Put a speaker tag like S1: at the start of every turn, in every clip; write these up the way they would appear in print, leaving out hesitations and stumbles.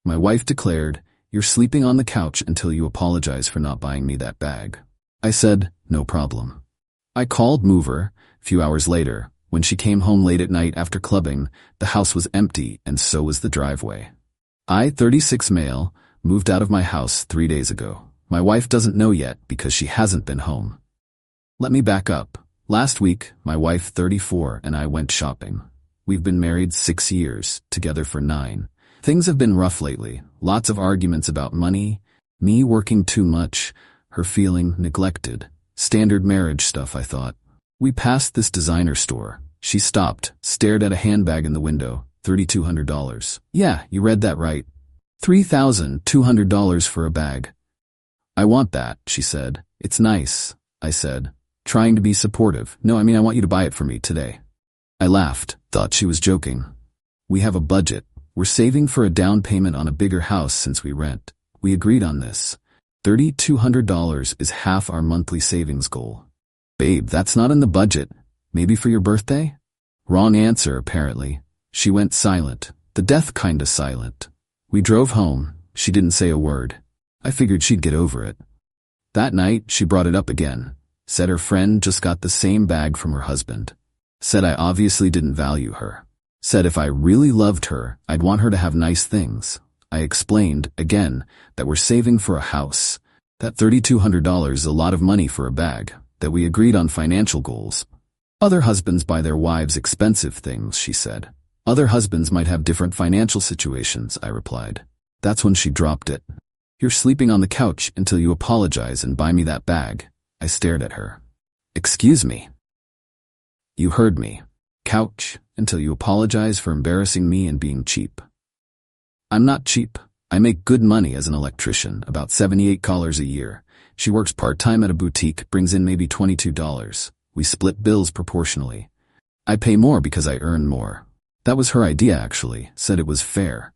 S1: My wife declared, "You're sleeping on the couch until you apologize for not buying me that bag." I said, "No problem." I called mover. A few hours later, when she came home late at night after clubbing, the house was empty and so was the driveway. I, 36 male, moved out of my house 3 days ago. My wife doesn't know yet because she hasn't been home. Let me back up. Last week, my wife, 34, and I went shopping. We've been married 6 years, together for 9. Things have been rough lately. Lots of arguments about money, me working too much, her feeling neglected. Standard marriage stuff, I thought. We passed this designer store. She stopped, stared at a handbag in the window. $3,200. Yeah, you read that right. $3,200 for a bag. I want that, she said. It's nice, I said, trying to be supportive. No, I want you to buy it for me today. I laughed, thought she was joking. We have a budget. We're saving for a down payment on a bigger house since we rent. We agreed on this. $3,200 is half our monthly savings goal. Babe, that's not in the budget. Maybe for your birthday? Wrong answer, apparently. She went silent, the death kinda silent. We drove home. She didn't say a word. I figured she'd get over it. That night, she brought it up again. Said her friend just got the same bag from her husband. Said I obviously didn't value her. Said if I really loved her, I'd want her to have nice things. I explained, again, that we're saving for a house. That $3,200 is a lot of money for a bag. That we agreed on financial goals. Other husbands buy their wives expensive things, she said. Other husbands might have different financial situations, I replied. That's when she dropped it. You're sleeping on the couch until you apologize and buy me that bag. I stared at her. Excuse me. You heard me. Couch until you apologize for embarrassing me and being cheap. I'm not cheap. I make good money as an electrician, about $78 a year. She works part-time at a boutique, brings in maybe $22. We split bills proportionally. I pay more because I earn more. That was her idea, actually, said it was fair.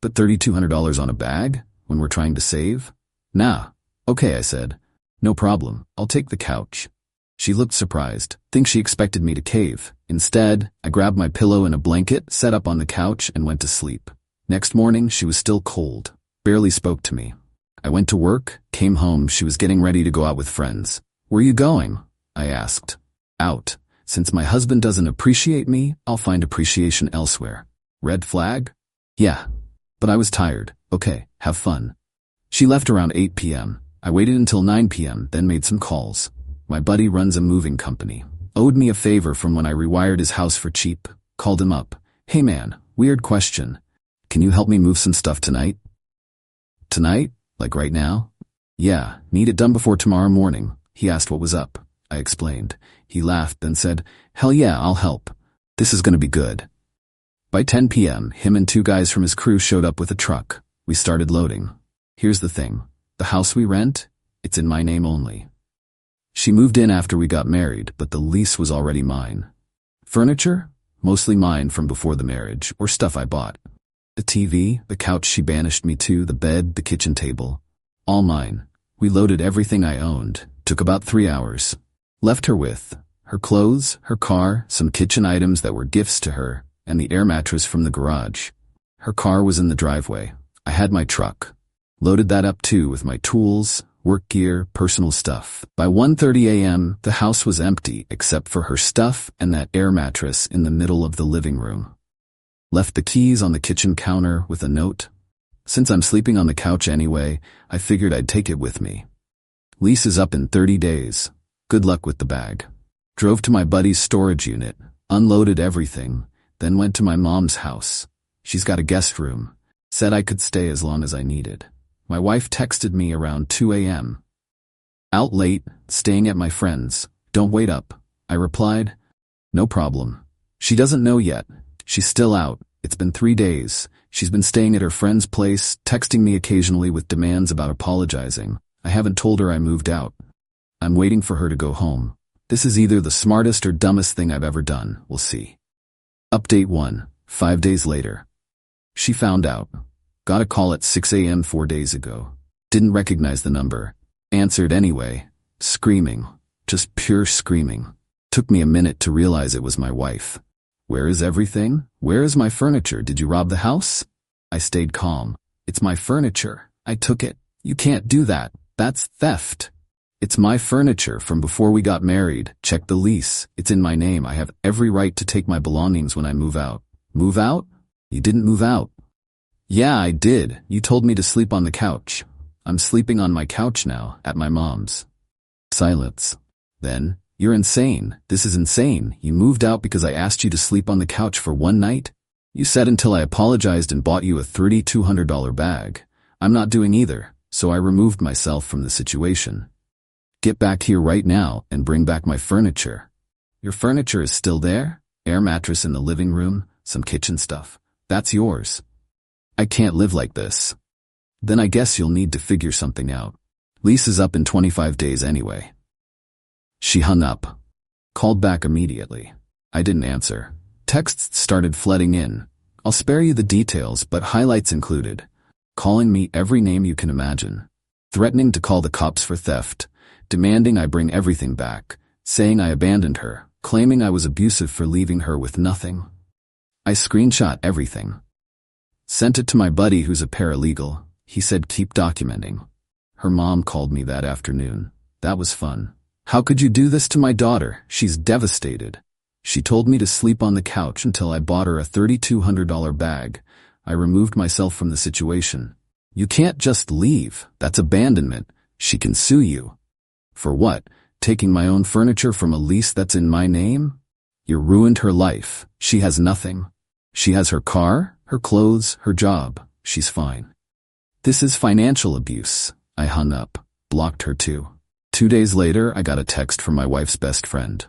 S1: But $3,200 on a bag? When we're trying to save? Nah. Okay, I said. No problem. I'll take the couch. She looked surprised. Think she expected me to cave. Instead, I grabbed my pillow and a blanket, sat up on the couch, and went to sleep. Next morning, she was still cold. Barely spoke to me. I went to work, came home, she was getting ready to go out with friends. Where are you going? I asked. Out. Since my husband doesn't appreciate me, I'll find appreciation elsewhere. Red flag? Yeah. But I was tired. Okay, have fun. She left around 8 p.m. I waited until 9 p.m., then made some calls. My buddy runs a moving company. Owed me a favor from when I rewired his house for cheap. Called him up. Hey man, weird question. Can you help me move some stuff tonight? Tonight? Like right now? Yeah, need it done before tomorrow morning. He asked what was up. I explained. He laughed, then said, Hell yeah, I'll help. This is gonna be good. By 10 p.m., him and 2 guys from his crew showed up with a truck. We started loading. Here's the thing. The house we rent, it's in my name only. She moved in after we got married, but the lease was already mine. Furniture? Mostly mine from before the marriage, or stuff I bought. The TV, the couch she banished me to, the bed, the kitchen table. All mine. We loaded everything I owned. Took about 3 hours. Left her with her clothes, her car, some kitchen items that were gifts to her, and the air mattress from the garage. Her car was in the driveway. I had my truck. Loaded that up too with my tools, work gear, personal stuff. By 1:30 a.m., the house was empty except for her stuff and that air mattress in the middle of the living room. Left the keys on the kitchen counter with a note. Since I'm sleeping on the couch anyway, I figured I'd take it with me. Lease is up in 30 days. Good luck with the bag. Drove to my buddy's storage unit, unloaded everything, then went to my mom's house. She's got a guest room. Said I could stay as long as I needed. My wife texted me around 2 a.m. Out late, staying at my friend's. Don't wait up. I replied. No problem. She doesn't know yet. She's still out. It's been 3 days. She's been staying at her friend's place, texting me occasionally with demands about apologizing. I haven't told her I moved out. I'm waiting for her to go home. This is either the smartest or dumbest thing I've ever done. We'll see. Update 1. 5 days later. She found out. Got a call at 6 a.m. 4 days ago. Didn't recognize the number. Answered anyway. Screaming. Just pure screaming. Took me a minute to realize it was my wife. Where is everything? Where is my furniture? Did you rob the house? I stayed calm. It's my furniture. I took it. You can't do that. That's theft. It's my furniture from before we got married. Check the lease. It's in my name. I have every right to take my belongings when I move out. Move out? You didn't move out. Yeah, I did. You told me to sleep on the couch. I'm sleeping on my couch now, at my mom's. Silence. Then, you're insane. This is insane. You moved out because I asked you to sleep on the couch for one night? You said until I apologized and bought you a $3,200 bag. I'm not doing either, so I removed myself from the situation. Get back here right now and bring back my furniture. Your furniture is still there? Air mattress in the living room, some kitchen stuff. That's yours. I can't live like this. Then I guess you'll need to figure something out. Lease is up in 25 days anyway. She hung up. Called back immediately. I didn't answer. Texts started flooding in. I'll spare you the details, but highlights included. Calling me every name you can imagine. Threatening to call the cops for theft. Demanding I bring everything back. Saying I abandoned her. Claiming I was abusive for leaving her with nothing. I screenshot everything. Sent it to my buddy who's a paralegal. He said keep documenting. Her mom called me that afternoon. That was fun. How could you do this to my daughter? She's devastated. She told me to sleep on the couch until I bought her a $3,200 bag. I removed myself from the situation. You can't just leave. That's abandonment. She can sue you. For what? Taking my own furniture from a lease that's in my name? You ruined her life. She has nothing. She has her car, her clothes, her job. She's fine. This is financial abuse. I hung up. Blocked her too. 2 days later, I got a text from my wife's best friend.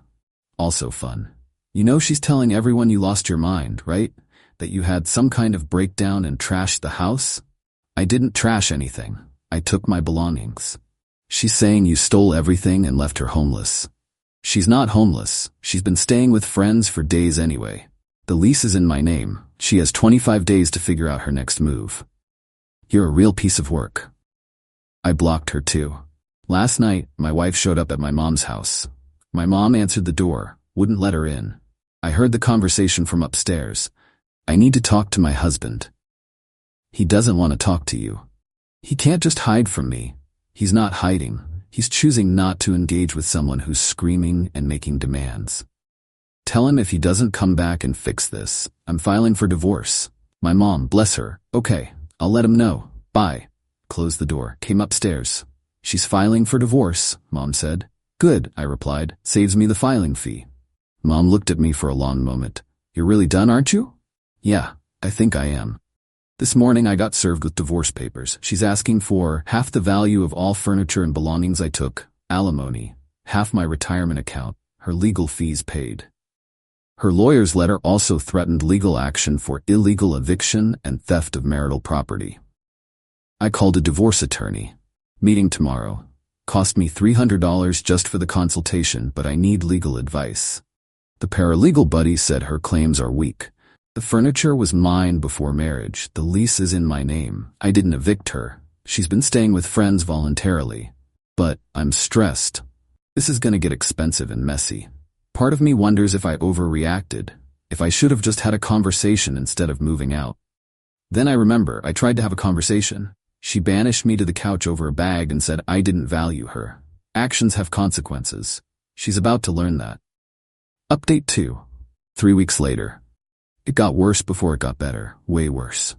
S1: Also fun. You know she's telling everyone you lost your mind, right? That you had some kind of breakdown and trashed the house? I didn't trash anything. I took my belongings. She's saying you stole everything and left her homeless. She's not homeless. She's been staying with friends for days anyway. The lease is in my name. She has 25 days to figure out her next move. You're a real piece of work. I blocked her too. Last night, my wife showed up at my mom's house. My mom answered the door, wouldn't let her in. I heard the conversation from upstairs. I need to talk to my husband. He doesn't want to talk to you. He can't just hide from me. He's not hiding. He's choosing not to engage with someone who's screaming and making demands. Tell him if he doesn't come back and fix this, I'm filing for divorce. My mom, bless her. Okay, I'll let him know. Bye. Closed the door, came upstairs. She's filing for divorce, Mom said. Good, I replied. Saves me the filing fee. Mom looked at me for a long moment. You're really done, aren't you? Yeah, I think I am. This morning I got served with divorce papers. She's asking for half the value of all furniture and belongings I took, alimony, half my retirement account, her legal fees paid. Her lawyer's letter also threatened legal action for illegal eviction and theft of marital property. I called a divorce attorney. Meeting tomorrow. Cost me $300 just for the consultation, but I need legal advice. The paralegal buddy said her claims are weak. The furniture was mine before marriage. The lease is in my name. I didn't evict her. She's been staying with friends voluntarily. But I'm stressed. This is gonna get expensive and messy. Part of me wonders if I overreacted, if I should have just had a conversation instead of moving out. Then I remember I tried to have a conversation. She banished me to the couch over a bag and said I didn't value her. Actions have consequences. She's about to learn that. Update 2. 3 weeks later. It got worse before it got better, way worse.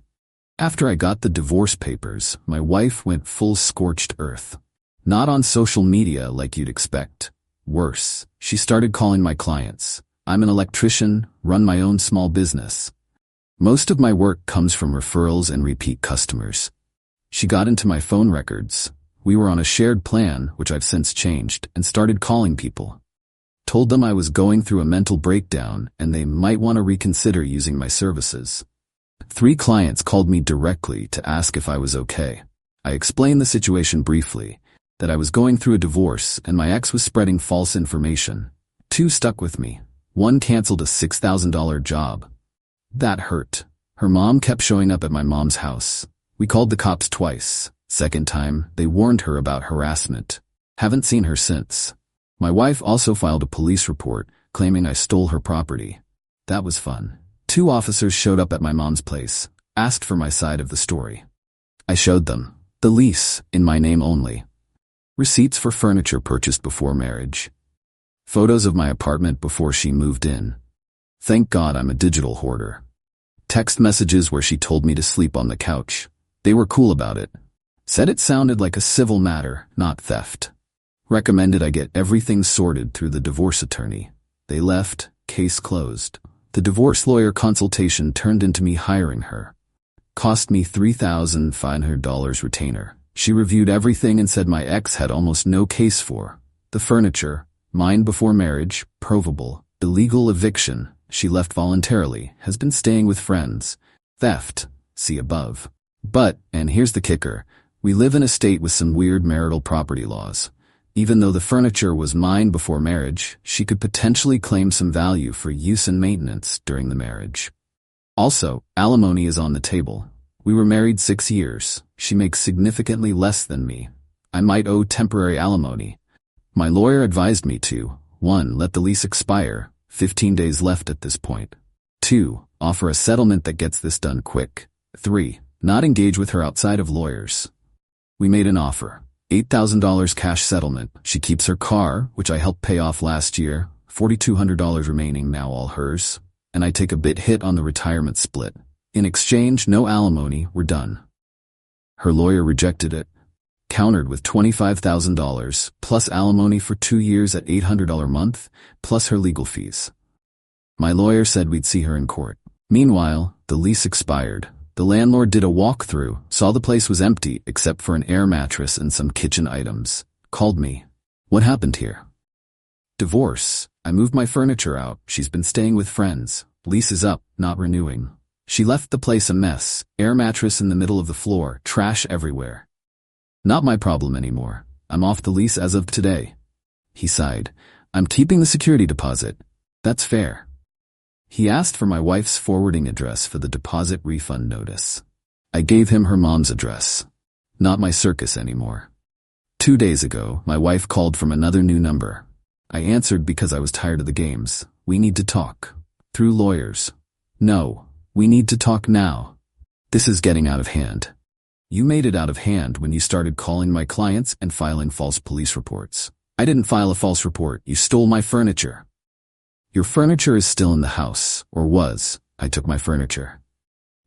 S1: After I got the divorce papers, my wife went full scorched earth. Not on social media like you'd expect. Worse, she started calling my clients. I'm an electrician, run my own small business. Most of my work comes from referrals and repeat customers. She got into my phone records. We were on a shared plan, which I've since changed, and started calling people. Told them I was going through a mental breakdown and they might want to reconsider using my services. 3 clients called me directly to ask if I was okay. I explained the situation briefly, that I was going through a divorce and my ex was spreading false information. 2 stuck with me. 1 canceled a $6,000 job. That hurt. Her mom kept showing up at my mom's house. We called the cops twice. Second time, they warned her about harassment. Haven't seen her since. My wife also filed a police report, claiming I stole her property. That was fun. 2 officers showed up at my mom's place, asked for my side of the story. I showed them. The lease, in my name only. Receipts for furniture purchased before marriage. Photos of my apartment before she moved in. Thank God I'm a digital hoarder. Text messages where she told me to sleep on the couch. They were cool about it. Said it sounded like a civil matter, not theft. Recommended I get everything sorted through the divorce attorney. They left, case closed. The divorce lawyer consultation turned into me hiring her. Cost me $3,500 retainer. She reviewed everything and said my ex had almost no case for. The furniture, mine before marriage, provable. Illegal eviction, she left voluntarily, has been staying with friends. Theft, see above. But, and here's the kicker, we live in a state with some weird marital property laws. Even though the furniture was mine before marriage, she could potentially claim some value for use and maintenance during the marriage. Also, alimony is on the table. We were married 6 years. She makes significantly less than me. I might owe temporary alimony. My lawyer advised me to 1. Let the lease expire, 15 days left at this point. 2. Offer a settlement that gets this done quick. 3. Not engage with her outside of lawyers. We made an offer. $8,000 cash settlement. She keeps her car, which I helped pay off last year, $4,200 remaining, now all hers, and I take a bit hit on the retirement split. In exchange, no alimony, we're done. Her lawyer rejected it. Countered with $25,000, plus alimony for 2 years at $800 a month, plus her legal fees. My lawyer said we'd see her in court. Meanwhile, the lease expired. The landlord did a walkthrough, saw the place was empty except for an air mattress and some kitchen items. Called me. What happened here? Divorce. I moved my furniture out. She's been staying with friends. Lease is up, not renewing. She left the place a mess. Air mattress in the middle of the floor, trash everywhere. Not my problem anymore. I'm off the lease as of today. He sighed. I'm keeping the security deposit. That's fair. He asked for my wife's forwarding address for the deposit refund notice. I gave him her mom's address. Not my circus anymore. 2 days ago, my wife called from another new number. I answered because I was tired of the games. We need to talk. Through lawyers. No, we need to talk now. This is getting out of hand. You made it out of hand when you started calling my clients and filing false police reports. I didn't file a false report. You stole my furniture. Your furniture is still in the house, or was. I took my furniture.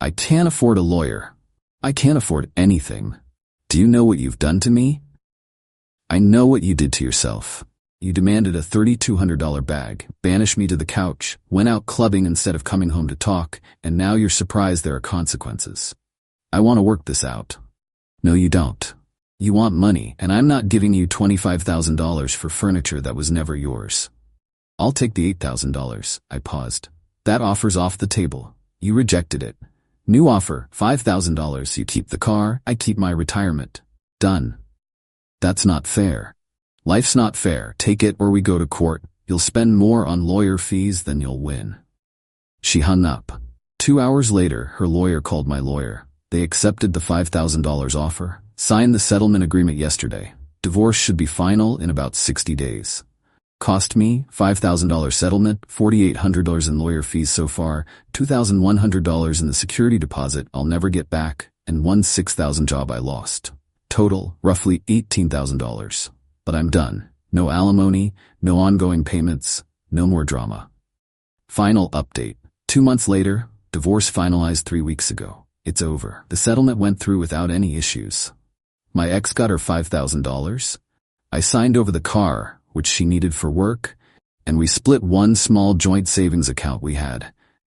S1: I can't afford a lawyer. I can't afford anything. Do you know what you've done to me? I know what you did to yourself. You demanded a $3,200 bag, banished me to the couch, went out clubbing instead of coming home to talk, and now you're surprised there are consequences. I want to work this out. No, you don't. You want money, and I'm not giving you $25,000 for furniture that was never yours. I'll take the $8,000. I paused. That offer's off the table. You rejected it. New offer, $5,000. You keep the car, I keep my retirement. Done. That's not fair. Life's not fair. Take it or we go to court. You'll spend more on lawyer fees than you'll win. She hung up. 2 hours later, her lawyer called my lawyer. They accepted the $5,000 offer, signed the settlement agreement yesterday. Divorce should be final in about 60 days. Cost me $5,000 settlement, $4,800 in lawyer fees so far, $2,100 in the security deposit I'll never get back, and one $6,000 job I lost. Total, roughly $18,000. But I'm done. No alimony, no ongoing payments, no more drama. Final update. 2 months later, divorce finalized 3 weeks ago. It's over. The settlement went through without any issues. My ex got her $5,000. I signed over the car, which she needed for work, and we split one small joint savings account we had.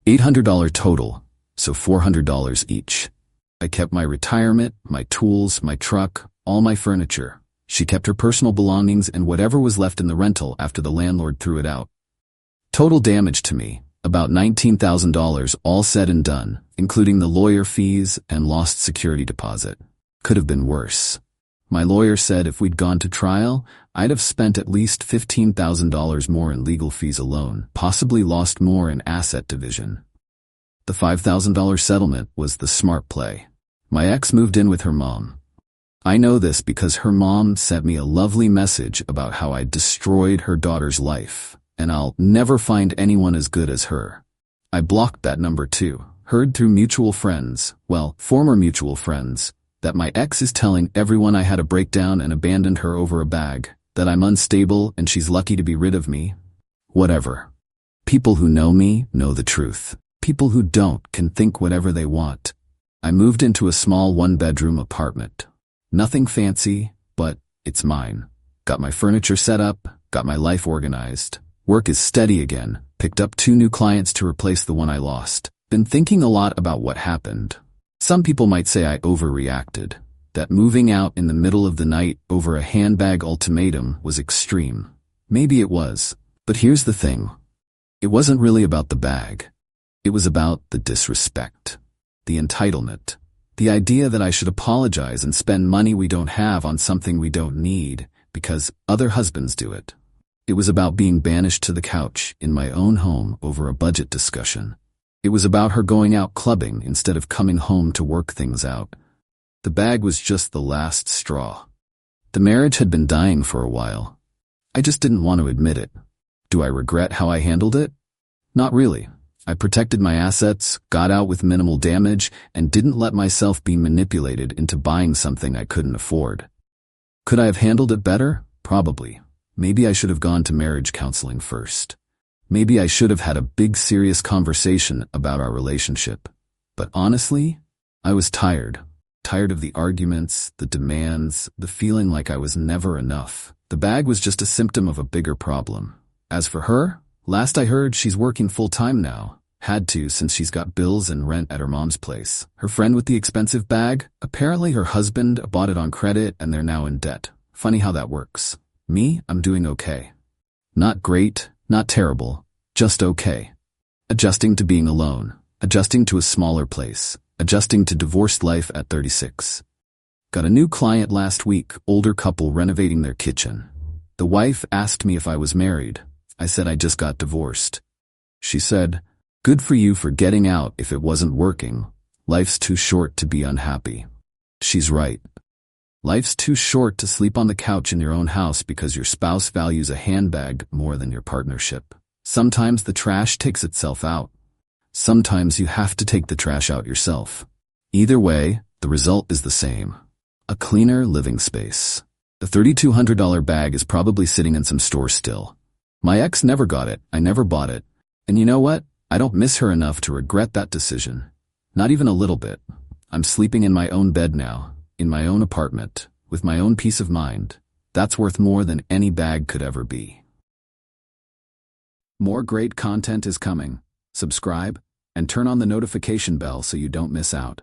S1: $800 total, so $400 each. I kept my retirement, my tools, my truck, all my furniture. She kept her personal belongings and whatever was left in the rental after the landlord threw it out. Total damage to me, about $19,000 all said and done, including the lawyer fees and lost security deposit. Could have been worse. My lawyer said if we'd gone to trial, I'd have spent at least $15,000 more in legal fees alone, possibly lost more in asset division. The $5,000 settlement was the smart play. My ex moved in with her mom. I know this because her mom sent me a lovely message about how I destroyed her daughter's life, and I'll never find anyone as good as her. I blocked that number too, heard through mutual friends, well, former mutual friends, That my ex is telling everyone I had a breakdown and abandoned her over a bag, that I'm unstable and she's lucky to be rid of me. Whatever. People who know me know the truth. People who don't can think whatever they want. I moved into a small one-bedroom apartment. Nothing fancy, but it's mine. Got my furniture set up, got my life organized. Work is steady again, picked up 2 new clients to replace the one I lost. Been thinking a lot about what happened. Some people might say I overreacted. That moving out in the middle of the night over a handbag ultimatum was extreme. Maybe it was. But here's the thing. It wasn't really about the bag. It was about the disrespect. The entitlement. The idea that I should apologize and spend money we don't have on something we don't need because other husbands do it. It was about being banished to the couch in my own home over a budget discussion. It was about her going out clubbing instead of coming home to work things out. The bag was just the last straw. The marriage had been dying for a while. I just didn't want to admit it. Do I regret how I handled it? Not really. I protected my assets, got out with minimal damage, and didn't let myself be manipulated into buying something I couldn't afford. Could I have handled it better? Probably. Maybe I should have gone to marriage counseling first. Maybe I should have had a big serious conversation about our relationship. But honestly, I was tired. Tired of the arguments, the demands, the feeling like I was never enough. The bag was just a symptom of a bigger problem. As for her, last I heard she's working full-time now. Had to since she's got bills and rent at her mom's place. Her friend with the expensive bag, apparently her husband bought it on credit and they're now in debt. Funny how that works. Me, I'm doing okay. Not great, not terrible, just okay. Adjusting to being alone, adjusting to a smaller place, adjusting to divorced life at 36. Got a new client last week, older couple renovating their kitchen. The wife asked me if I was married. I said I just got divorced. She said, "Good for you for getting out if it wasn't working. Life's too short to be unhappy." She's right. Life's too short to sleep on the couch in your own house because your spouse values a handbag more than your partnership. Sometimes the trash takes itself out. Sometimes you have to take the trash out yourself. Either way, the result is the same. A cleaner living space. The $3,200 bag is probably sitting in some store still. My ex never got it, I never bought it. And you know what? I don't miss her enough to regret that decision. Not even a little bit. I'm sleeping in my own bed now, in my own apartment, with my own peace of mind. That's worth more than any bag could ever be. More great content is coming. Subscribe and turn on the notification bell so you don't miss out.